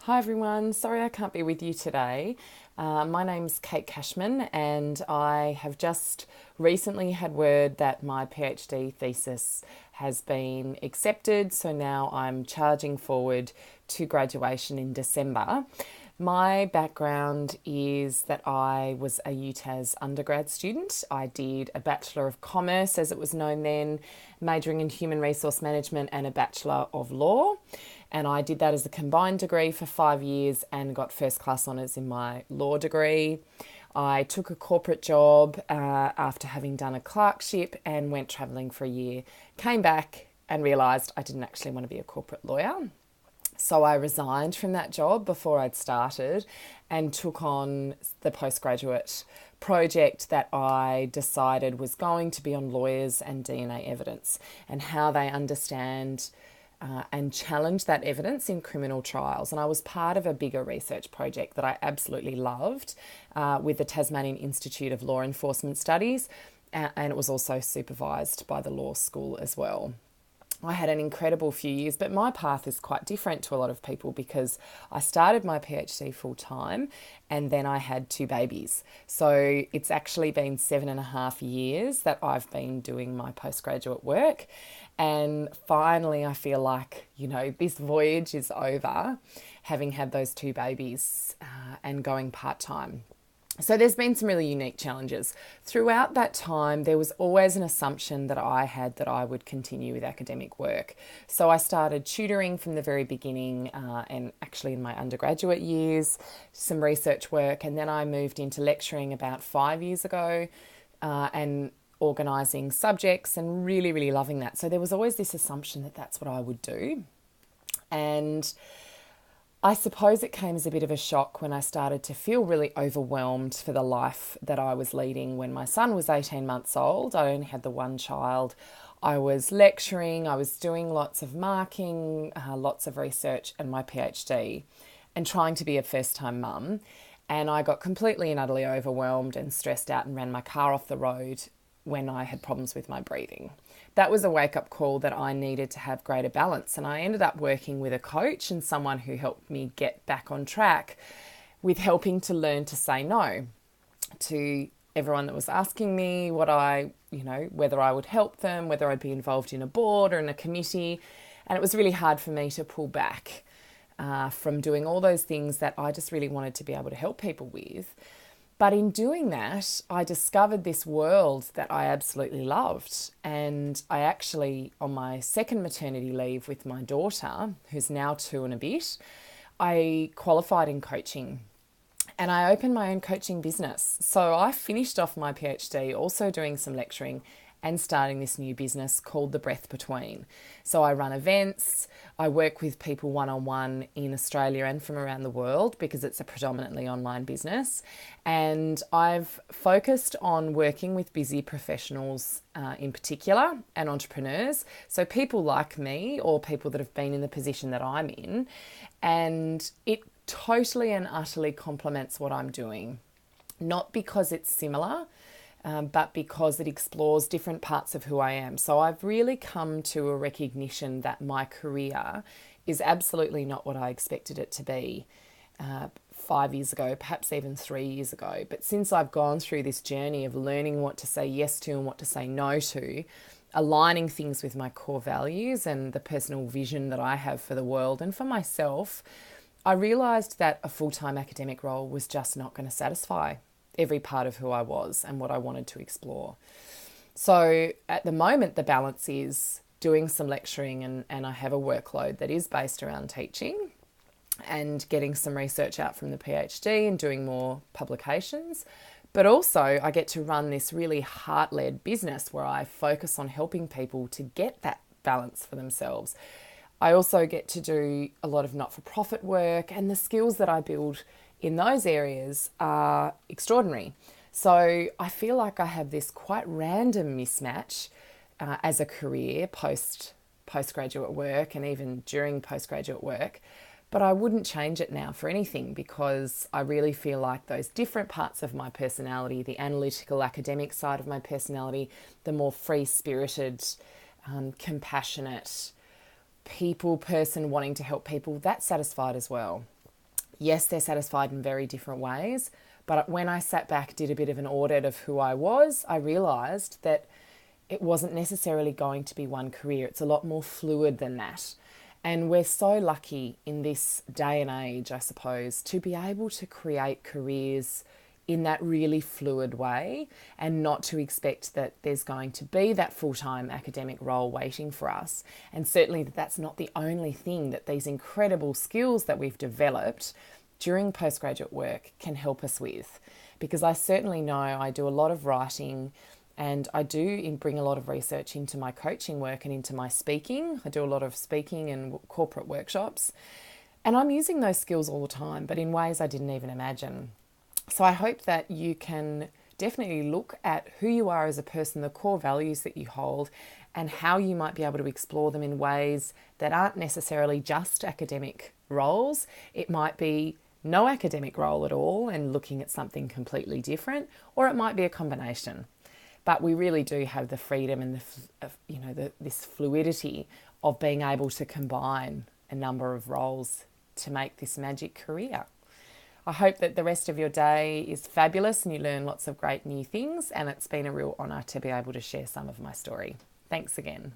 Hi everyone, sorry I can't be with you today. My name's Kate Cashman and I have just recently had word that my PhD thesis has been accepted, so now I'm charging forward to graduation in December. My background is that I was a UTAS undergrad student. I did a Bachelor of Commerce, as it was known then, majoring in Human Resource Management and a Bachelor of Law. And I did that as a combined degree for 5 years and got first class honours in my law degree. I took a corporate job after having done a clerkship and went travelling for a year. Came back and realised I didn't actually want to be a corporate lawyer. So I resigned from that job before I'd started and took on the postgraduate project that I decided was going to be on lawyers and DNA evidence and how they understand and challenge that evidence in criminal trials. And I was part of a bigger research project that I absolutely loved with the Tasmanian Institute of Law Enforcement Studies, and it was also supervised by the law school as well. I had an incredible few years, but my path is quite different to a lot of people because I started my PhD full time and then I had two babies. So it's actually been 7.5 years that I've been doing my postgraduate work. And finally, I feel like, this voyage is over, having had those two babies and going part-time. So there's been some really unique challenges. Throughout that time, there was always an assumption that I had that I would continue with academic work. So I started tutoring from the very beginning and actually in my undergraduate years, some research work, and then I moved into lecturing about 5 years ago and organising subjects and really, really loving that. So there was always this assumption that that's what I would do. And I suppose it came as a bit of a shock when I started to feel really overwhelmed for the life that I was leading when my son was 18 months old. I only had the one child. I was lecturing, I was doing lots of marking, lots of research and my PhD and trying to be a first-time mum. And I got completely and utterly overwhelmed and stressed out and ran my car off the road when I had problems with my breathing. That was a wake-up call that I needed to have greater balance. And I ended up working with a coach and someone who helped me get back on track with helping to learn to say no to everyone that was asking me whether I would help them, whether I'd be involved in a board or in a committee. And it was really hard for me to pull back from doing all those things that I just really wanted to be able to help people with. But in doing that, I discovered this world that I absolutely loved. And I actually, on my second maternity leave with my daughter, who's now 2 and a bit, I qualified in coaching and I opened my own coaching business. So I finished off my PhD, also doing some lecturing and starting this new business called The Breath Between. So I run events, I work with people one-on-one in Australia and from around the world because it's a predominantly online business. And I've focused on working with busy professionals in particular and entrepreneurs. So people like me or people that have been in the position that I'm in. And it totally and utterly complements what I'm doing. Not because it's similar, but because it explores different parts of who I am. So I've really come to a recognition that my career is absolutely not what I expected it to be 5 years ago, perhaps even 3 years ago. But since I've gone through this journey of learning what to say yes to and what to say no to, aligning things with my core values and the personal vision that I have for the world and for myself, I realised that a full-time academic role was just not going to satisfy every part of who I was and what I wanted to explore. So at the moment, the balance is doing some lecturing and I have a workload that is based around teaching and getting some research out from the PhD and doing more publications. But also I get to run this really heart-led business where I focus on helping people to get that balance for themselves. I also get to do a lot of not-for-profit work, and the skills that I build in those areas are extraordinary. So I feel like I have this quite random mismatch as a career postgraduate work and even during postgraduate work. But I wouldn't change it now for anything because I really feel like those different parts of my personality, the analytical academic side of my personality, the more free-spirited, compassionate, people person wanting to help people, that's satisfied as well. Yes, they're satisfied in very different ways. But when I sat back, did a bit of an audit of who I was, I realised that it wasn't necessarily going to be one career. It's a lot more fluid than that. And we're so lucky in this day and age, I suppose, to be able to create careers in that really fluid way and not to expect that there's going to be that full-time academic role waiting for us. And certainly that's not the only thing that these incredible skills that we've developed during postgraduate work can help us with. Because I certainly know I do a lot of writing and I do bring a lot of research into my coaching work and into my speaking. I do a lot of speaking and corporate workshops. And I'm using those skills all the time, but in ways I didn't even imagine. So I hope that you can definitely look at who you are as a person, the core values that you hold, and how you might be able to explore them in ways that aren't necessarily just academic roles. It might be no academic role at all and looking at something completely different, or it might be a combination. But we really do have the freedom and this fluidity of being able to combine a number of roles to make this magic career. I hope that the rest of your day is fabulous and you learn lots of great new things, and it's been a real honour to be able to share some of my story. Thanks again.